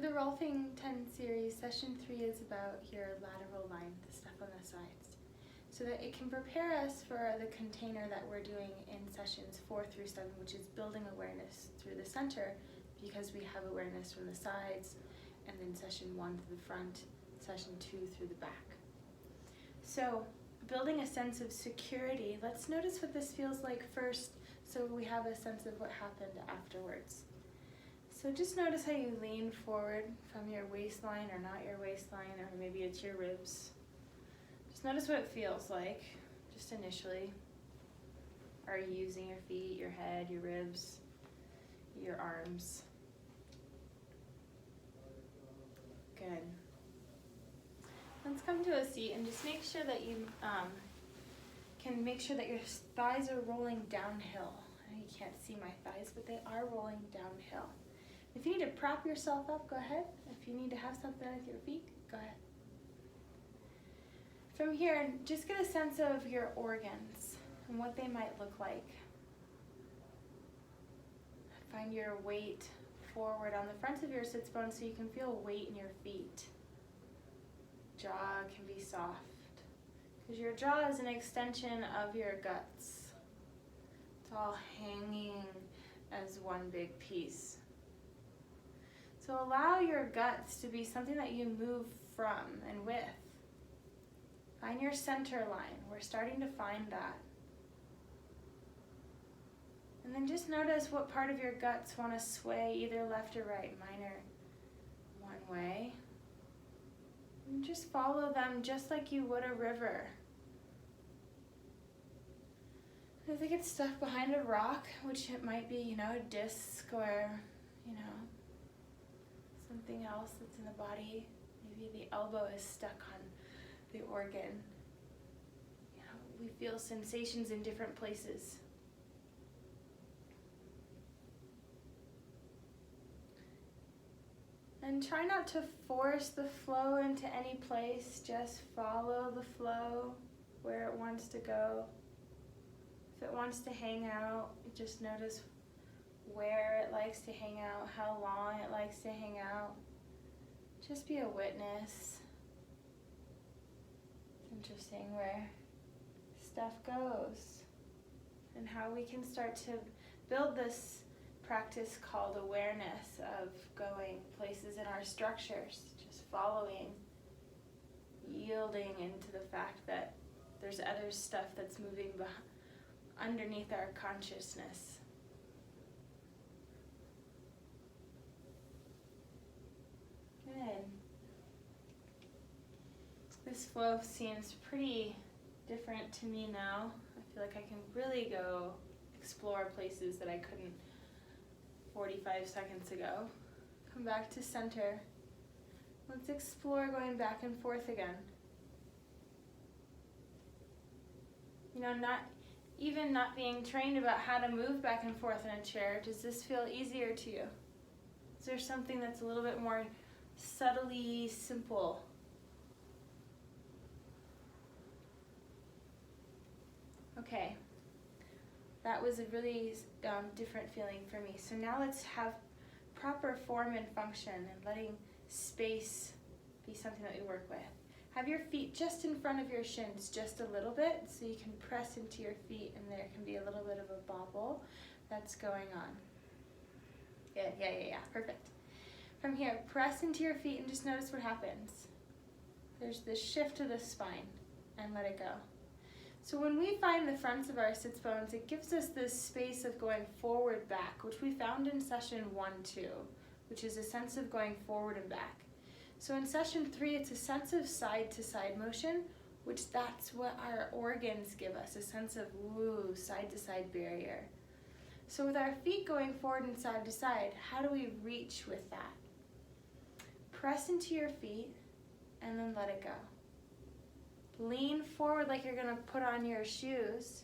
the Rolfing 10 series, session 3 is about your lateral line, the stuff on the sides, so that it can prepare us for the container that we're doing in sessions 4 through 7, which is building awareness through the center, because we have awareness from the sides, and then session 1 through the front, session 2 through the back. So building a sense of security, let's notice what this feels like first, so we have a sense of what happened afterwards. So just notice how you lean forward from your waistline, or not your waistline, or maybe it's your ribs. Just notice what it feels like, just initially. Are you using your feet, your head, your ribs, your arms? Good. Let's come to a seat and just make sure that you can make sure that your thighs are rolling downhill. I know you can't see my thighs, but they are rolling downhill. If you need to prop yourself up, go ahead. If you need to have something with your feet, go ahead. From here, just get a sense of your organs and what they might look like. Find your weight forward on the front of your sits bones so you can feel weight in your feet. Jaw can be soft, because your jaw is an extension of your guts. It's all hanging as one big piece. So allow your guts to be something that you move from and with. Find your center line. We're starting to find that. And then just notice what part of your guts want to sway either left or right. Mine are one way. And just follow them just like you would a river. If they get stuck behind a rock, which it might be, a disc or, something else that's in the body. Maybe the elbow is stuck on the organ. We feel sensations in different places. And try not to force the flow into any place. Just follow the flow where it wants to go. If it wants to hang out, just notice where it likes to hang out, how long it likes to hang out. Just be a witness. It's interesting where stuff goes and how we can start to build this practice called awareness of going places in our structures, just following, yielding into the fact that there's other stuff that's moving underneath our consciousness. Good. This flow seems pretty different to me now. I feel like I can really go explore places that I couldn't 45 seconds ago. Come back to center. Let's explore going back and forth again. Not being trained about how to move back and forth in a chair, does this feel easier to you? Is there something that's a little bit more subtly simple? Okay. That was a really different feeling for me. So now let's have proper form and function, and letting space be something that we work with. Have your feet just in front of your shins just a little bit, so you can press into your feet and there can be a little bit of a bobble that's going on. Good, yeah, perfect. From here, press into your feet and just notice what happens. There's this shift to the spine, and let it go. So when we find the fronts of our sits bones, it gives us this space of going forward, back, which we found in session 1-2, which is a sense of going forward and back. So in session 3, it's a sense of side to side motion, which that's what our organs give us, a sense of side to side barrier. So with our feet going forward and side to side, how do we reach with that? Press into your feet and then let it go. Lean forward like you're going to put on your shoes,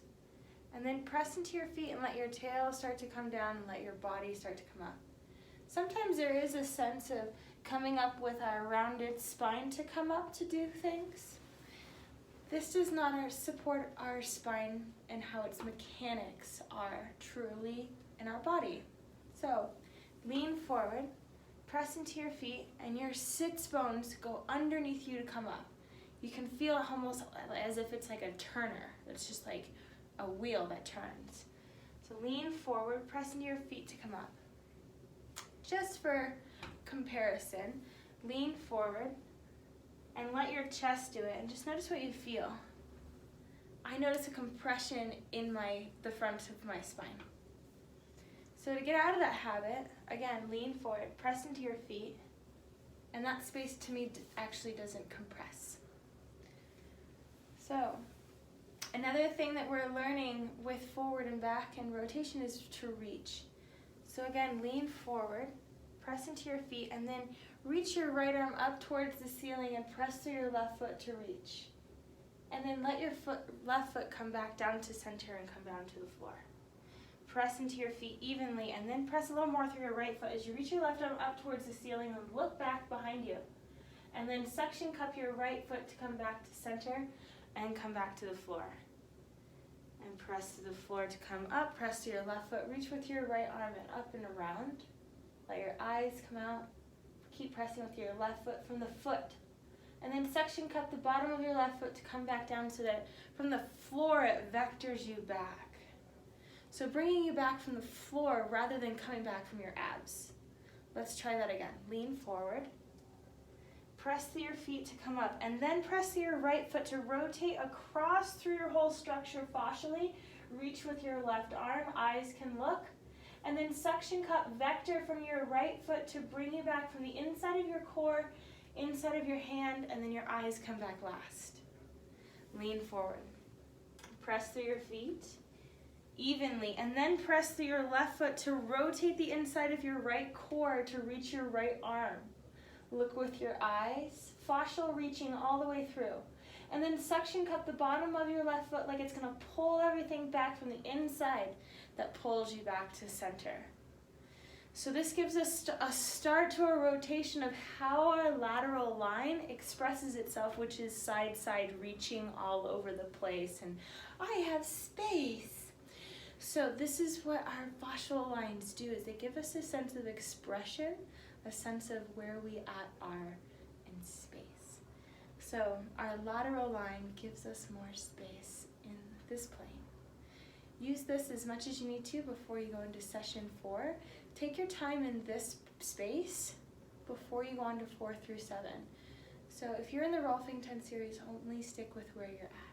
and then press into your feet and let your tail start to come down and let your body start to come up. Sometimes there is a sense of coming up with our rounded spine to come up to do things. This does not support our spine and how its mechanics are truly in our body. So lean forward, press into your feet, and your sits bones go underneath you to come up. You can feel it almost as if it's like a turner. It's just like a wheel that turns. So lean forward, press into your feet to come up. Just for comparison, lean forward and let your chest do it, and just notice what you feel. I notice a compression in the front of my spine. So to get out of that habit, again, lean forward, press into your feet, and that space to me actually doesn't compress. So another thing that we're learning with forward and back and rotation is to reach. So again, lean forward, press into your feet, and then reach your right arm up towards the ceiling and press through your left foot to reach. And then let your left foot come back down to center and come down to the floor. Press into your feet evenly, and then press a little more through your right foot as you reach your left arm up towards the ceiling and look back behind you. And then suction cup your right foot to come back to center and come back to the floor. And press to the floor to come up, press to your left foot, reach with your right arm and up and around. Let your eyes come out. Keep pressing with your left foot from the foot. And then suction cup the bottom of your left foot to come back down so that from the floor it vectors you back. So bringing you back from the floor rather than coming back from your abs. Let's try that again. Lean forward. Press through your feet to come up, and then press through your right foot to rotate across through your whole structure fascially. Reach with your left arm, eyes can look. And then suction cup vector from your right foot to bring you back from the inside of your core, inside of your hand, and then your eyes come back last. Lean forward. Press through your feet evenly, and then press through your left foot to rotate the inside of your right core to reach your right arm. Look with your eyes, fascial reaching all the way through. And then suction cup the bottom of your left foot like it's going to pull everything back from the inside that pulls you back to center. So this gives us a start to a rotation of how our lateral line expresses itself, which is side-side reaching all over the place. And I have space. So this is what our fascial lines do, is they give us a sense of expression, a sense of where we are in space. So our lateral line gives us more space in this plane. Use this as much as you need to before you go into session 4. Take your time in this space before you go on to 4 through 7. So if you're in the Rolfing 10 series, only stick with where you're at.